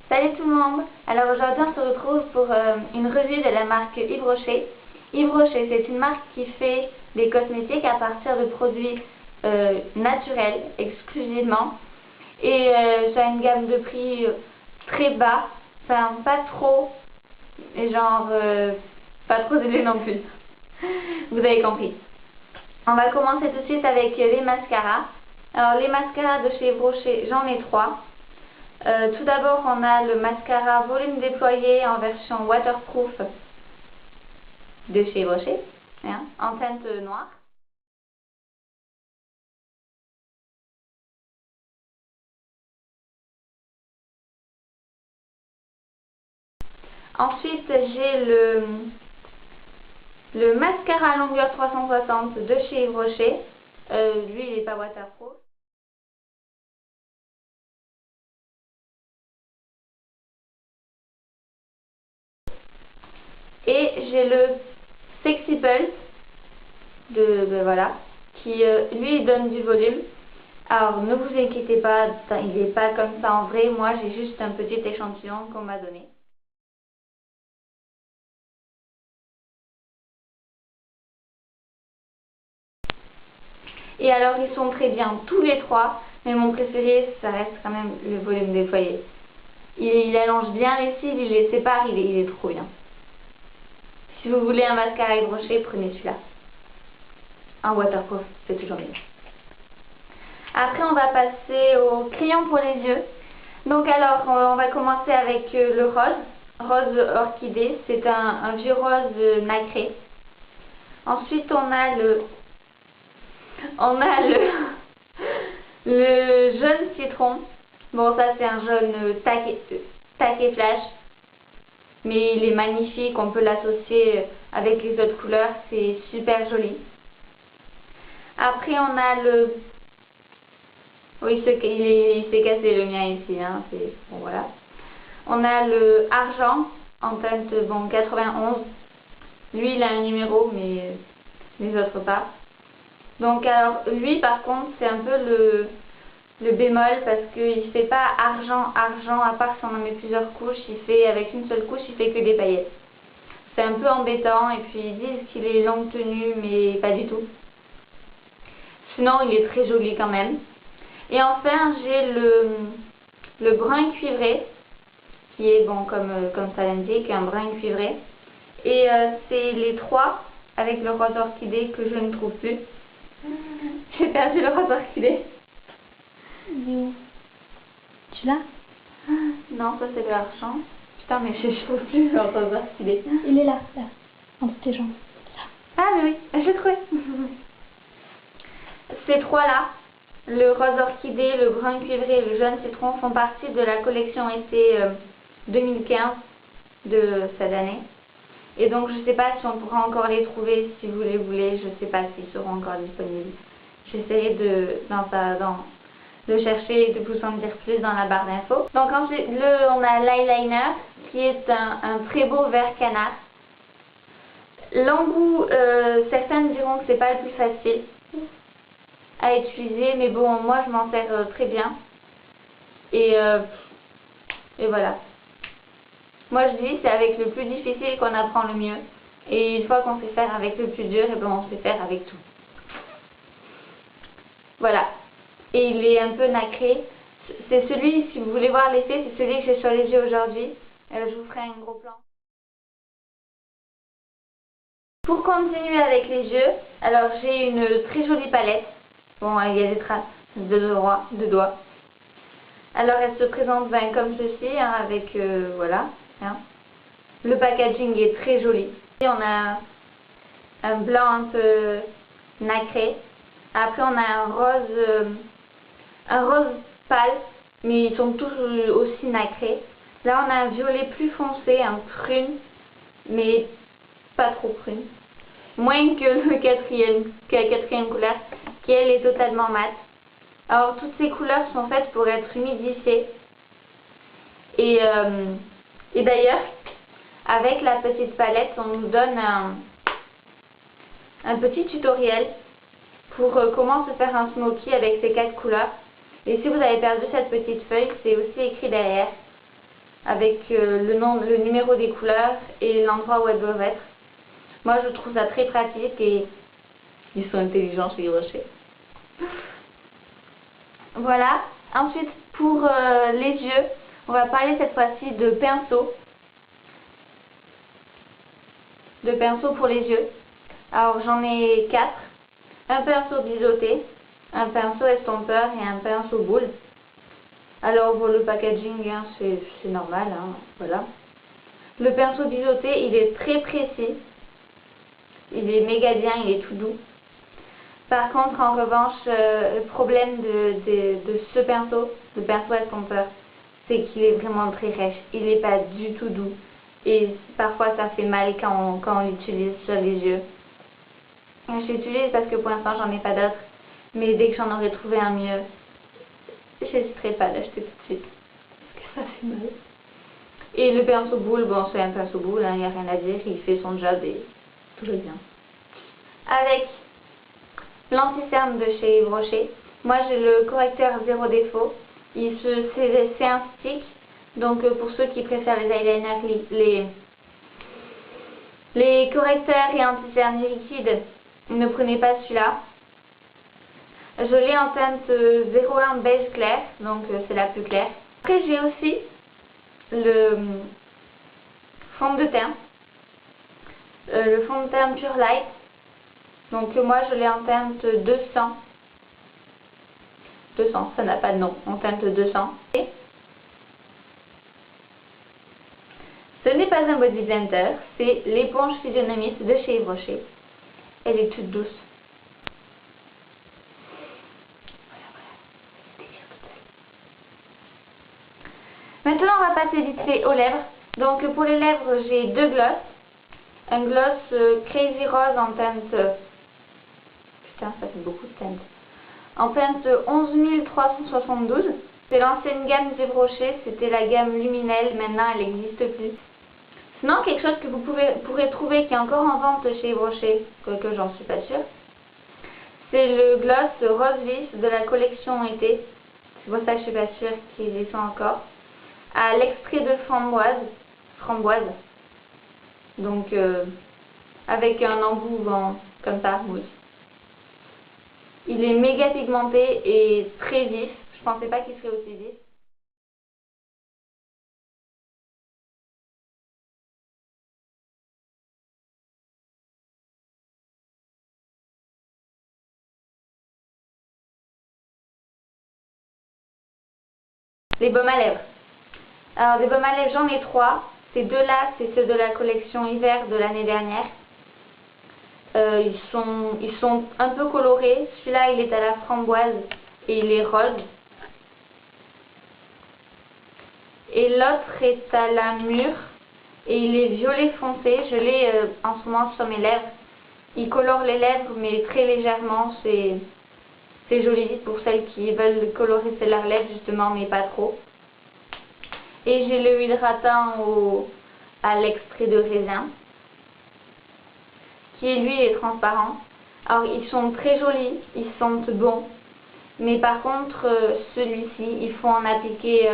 Salut tout le monde. Alors aujourd'hui on se retrouve pour une revue de la marque Yves Rocher. Yves Rocher, c'est une marque qui fait des cosmétiques à partir de produits naturels exclusivement. Et ça a une gamme de prix très bas, enfin pas trop, et genre pas trop élevé non plus. Vous avez compris. On va commencer tout de suite avec les mascaras. Alors les mascaras de chez Yves Rocher, j'en ai 3. Tout d'abord, on a le mascara volume déployé en version waterproof de chez Yves Rocher, en teinte noire. Ensuite, j'ai le mascara longueur 360 de chez Yves Rocher. Lui, il n'est pas waterproof. Et j'ai le Sexy Pulse voilà, qui lui donne du volume. Alors ne vous inquiétez pas, il n'est pas comme ça en vrai. Moi, j'ai juste un petit échantillon qu'on m'a donné. Et alors ils sont très bien tous les trois, mais mon préféré ça reste quand même le volume déployé. Il allonge bien les cils, il les sépare, il est trop bien. Si vous voulez un mascara Yves Rocher, prenez celui-là. Un waterproof, c'est toujours mieux. Après on va passer au crayon pour les yeux. Donc alors on va commencer avec le rose orchidée, c'est un vieux rose nacré. Ensuite on a le jaune citron. Bon, ça c'est un jaune taquet flash, mais il est magnifique, on peut l'associer avec les autres couleurs, c'est super joli. Après on a le... Oui, il s'est cassé le mien ici, bon voilà. On a le argent en teinte 91. Lui il a un numéro, mais les autres pas. Donc alors lui par contre c'est un peu le bémol parce qu'il ne fait pas argent, à part si on en met plusieurs couches, il fait avec une seule couche, il fait que des paillettes. C'est un peu embêtant et puis ils disent qu'il est longue tenue mais pas du tout. Sinon il est très joli quand même. Et enfin j'ai le brun cuivré qui est bon comme ça l'indique, un brun cuivré. Et c'est les trois avec le rose orchidée que je ne trouve plus. J'ai perdu le rose orchidée. Il est où? Tu l'as? Non, ça c'est de l'argent. Putain, mais je trouve plus le rose orchidée. Il est là, entre tes jambes. Là. Ah, mais oui, je l'ai trouvé. Ces trois-là, le rose orchidée, le brun cuivré et le jaune citron, font partie de la collection été 2015 de cette année. Et donc, je ne sais pas si on pourra encore les trouver, si vous les voulez. Je ne sais pas s'ils seront encore disponibles. J'essaierai de chercher et de vous en dire plus dans la barre d'infos. Donc ensuite, on a l'eyeliner qui est un très beau vert canard. L'embout, certains diront que c'est pas le plus facile à utiliser, mais bon, moi je m'en sers très bien. Et voilà. Moi je dis c'est avec le plus difficile qu'on apprend le mieux. Et une fois qu'on sait faire avec le plus dur, et ben on sait faire avec tout. Voilà. Et il est un peu nacré. C'est celui, si vous voulez voir l'effet, c'est celui que j'ai sur les yeux aujourd'hui. Je vous ferai un gros plan. Pour continuer avec les yeux, alors j'ai une très jolie palette. Bon, il y a des traces de doigts. Alors elle se présente comme ceci, avec, voilà. Le packaging est très joli. Et on a un blanc un peu nacré. Après on a un rose pâle, mais ils sont tous aussi nacrés. Là on a un violet plus foncé, un prune, mais pas trop prune. Moins que la quatrième couleur, qui elle est totalement mate. Alors toutes ces couleurs sont faites pour être humidifiées. Et d'ailleurs, avec la petite palette, on nous donne un petit tutoriel pour comment se faire un smoky avec ces 4 couleurs. Et si vous avez perdu cette petite feuille, c'est aussi écrit derrière. avec le numéro des couleurs et l'endroit où elles doivent être. Moi je trouve ça très pratique et ils sont intelligents chez Yves Rocher. Voilà. Ensuite pour les yeux, on va parler cette fois-ci de pinceaux. De pinceaux pour les yeux. Alors j'en ai 4. Un pinceau biseauté, un pinceau estompeur et un pinceau boule. Alors pour le packaging, hein, c'est normal, hein, voilà. Le pinceau biseauté, il est très précis. Il est méga bien, il est tout doux. Par contre, en revanche, le problème de ce pinceau, le pinceau estompeur, c'est qu'il est vraiment très rêche. Il n'est pas du tout doux. Et parfois, ça fait mal quand on l'utilise sur les yeux. Je l'utilise parce que pour l'instant, j'en ai pas d'autres. Mais dès que j'en aurai trouvé un mieux, j'hésiterai pas à l'acheter tout de suite. Parce que ça fait mal. Et le pinceau boule, bon, c'est un pinceau boule, il n'y a rien à dire. Il fait son job et tout va bien. Avec l'anti-cerne de chez Yves Rocher. Moi j'ai le correcteur zéro défaut. C'est un stick. Donc pour ceux qui préfèrent les eyeliners, les correcteurs et anti-cerne liquides, ne prenez pas celui-là. Je l'ai en teinte 01 beige clair, donc c'est la plus claire. Après j'ai aussi le fond de teint. Le fond de teint Pure Light. Donc moi je l'ai en teinte 200. 200, ça n'a pas de nom, en teinte 200. Et ce n'est pas un body blender, c'est l'éponge physionomiste de chez Yves Rocher. Elle est toute douce. Maintenant on va passer vite fait aux lèvres. Donc pour les lèvres j'ai deux glosses. Un gloss Crazy Rose en teinte... Putain, ça fait beaucoup de teintes. En teinte 11372. C'est l'ancienne gamme Yves Rocher, c'était la gamme Luminelle, maintenant elle n'existe plus. Sinon, quelque chose que vous pourrez trouver qui est encore en vente chez Yves Rocher, quoique j'en suis pas sûre, c'est le gloss Rose Vif de la collection été. C'est pour ça que je suis pas sûre qu'ils y sont encore. À l'extrait de framboise. Donc, avec un embout comme ça, mousse. Il est méga pigmenté et très vif. Je pensais pas qu'il serait aussi vif. Les baumes à lèvres. Alors des baumes à lèvres, j'en ai 3. Ces deux-là, c'est ceux de la collection hiver de l'année dernière. Ils sont un peu colorés. Celui-là, il est à la framboise et il est rose. Et l'autre est à la mûre et il est violet foncé. Je l'ai en ce moment sur mes lèvres. Il colore les lèvres mais très légèrement. C'est joli pour celles qui veulent colorer leurs lèvres justement mais pas trop. Et j'ai le hydratant à l'extrait de raisin, qui lui est transparent. Alors ils sont très jolis, ils sentent bon, mais par contre celui-ci, il faut en appliquer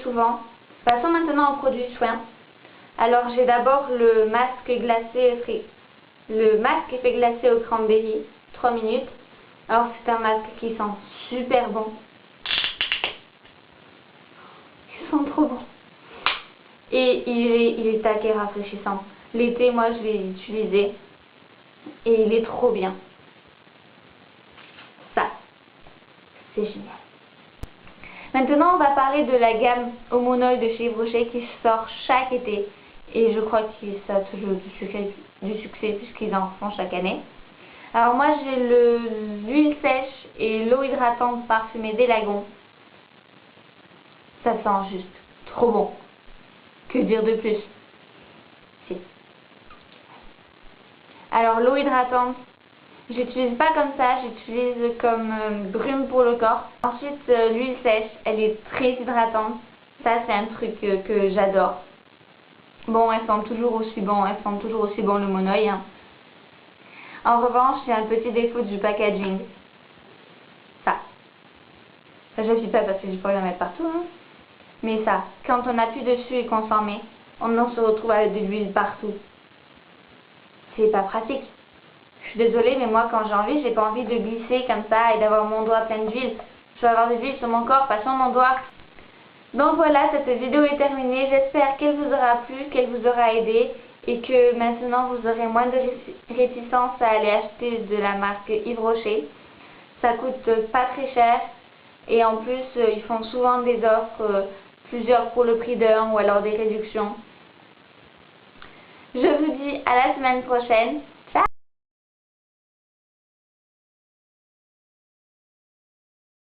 souvent. Passons maintenant au produit soin. Alors j'ai d'abord le masque glacé, le masque effet glacé au cranberry, 3 minutes. Alors c'est un masque qui sent super bon. Ils sont trop bons. Et il est taquet rafraîchissant. L'été, moi, je l'ai utilisé. Et il est trop bien. Ça, c'est génial. Maintenant, on va parler de la gamme Homonol de chez Yves Rocher qui sort chaque été. Et je crois que ça a toujours du succès puisqu'ils en font chaque année. Alors moi, j'ai l'huile sèche et l'eau hydratante parfumée des lagons. Ça sent juste trop bon. Que dire de plus? Si. Alors l'eau hydratante, je l'utilise pas comme ça, j'utilise comme brume pour le corps. Ensuite l'huile sèche, elle est très hydratante. Ça c'est un truc que j'adore. Bon, elles sentent toujours aussi bon, le Monoi. Hein. En revanche, il y a un petit défaut du packaging. Ça. Ça je ne suis pas parce que j'ai pas envie d'en mettre partout. Hein. Mais ça, quand on appuie dessus et qu'on s'en met, on en se retrouve avec de l'huile partout. C'est pas pratique. Je suis désolée, mais moi, quand j'ai envie, j'ai pas envie de glisser comme ça et d'avoir mon doigt plein d'huile. Je veux avoir de l'huile sur mon corps, pas sur mon doigt. Donc voilà, cette vidéo est terminée. J'espère qu'elle vous aura plu, qu'elle vous aura aidé et que maintenant vous aurez moins de réticence à aller acheter de la marque Yves Rocher. Ça coûte pas très cher et en plus ils font souvent des offres, plusieurs pour le prix d'un ou alors des réductions. Je vous dis à la semaine prochaine.